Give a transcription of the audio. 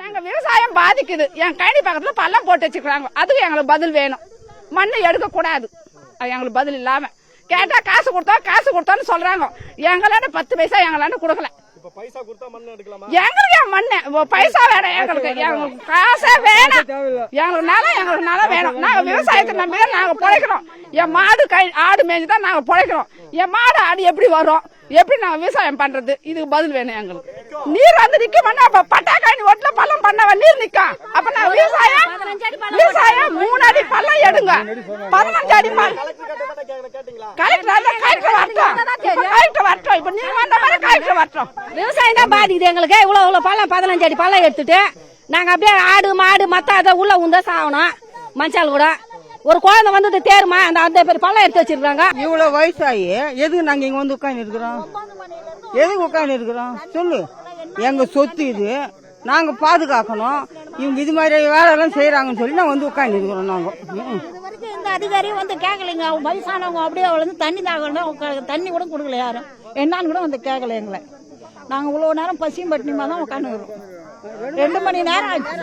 எங்க விவசாயம் பாதிக்குது. என் கழனி பக்கத்துல பள்ளம் போட்டு வச்சுக்கிறாங்க. அதுக்கு எங்களுக்கு பதில் வேணும். மண்ணை எடுக்க கூடாது. எங்களுக்கு பதில் இல்லாம கேட்டா காசு கொடுத்தோன்னு சொல்றாங்க. எங்களாண்ட 10 பைசா எங்களாண்ட கொடுக்கல. எங்களுக்கு மண்ணு பைசா வேணும். எங்களுக்கு காசே வேணும். எங்களுக்கு நிலம் வேணும். நாங்க விவசாயத்தை நம்பி நாங்க பிழைக்கிறோம். என் மாடு ஆடு மேய்ஞ்சுதான் நாங்க பிழைக்கிறோம். என் மாடு ஆடு எப்படி வரும்? எப்படி நாங்க விவசாயம் பண்றது? இதுக்கு பதில் வேணும் எங்களுக்கு. நீர் வந்து நிக்க அப்ப பட்டாக்காணி ஓட்டுல பள்ளம் பண்ண நீர் நிக்கும். அப்ப நான் விவசாயம் 3 அடி பள்ளம் எடுங்க. 15 அடி விவசாயம் தான் பாதிக்குது எங்களுக்கு. இவ்வளவு பள்ளம் 15 அடி பள்ளம் எடுத்துட்டு நாங்க அப்படியே ஆடு மாடு மத்த உள்ள உந்த சாகணும். மஞ்சால் கூட ஒரு குழந்தை வந்து தேருமா அந்த பேர் பள்ளம் எடுத்து வச்சிருக்காங்க. இவ்வளவு வயசாகி எதுக்கு நாங்க இங்க வந்து உட்காந்து இருக்கிறோம்? எதுக்கு உட்காந்து இருக்கிறோம் சொல்லு? எங்க சொத்து இது, நாங்க பாதுகாக்கணும். இவங்க இது மாதிரி வேலை எல்லாம் செய்யறாங்கன்னு சொல்லி நான் வந்து உட்காந்து இருக்கிறோம். நாங்க இந்த அதிகாரியும் வந்து கேட்கலைங்க. வயசானவங்க அப்படியே வந்து தண்ணி தாகணும், தண்ணி கூட கொடுக்கல யாரும். என்னன்னு கூட வந்து கேட்கல எங்களை. நாங்க இவ்வளவு நேரம் பசியும் பட்டினியுமா தான் உட்காந்துக்கிறோம். 2 மணி நேரம் ஆச்சு.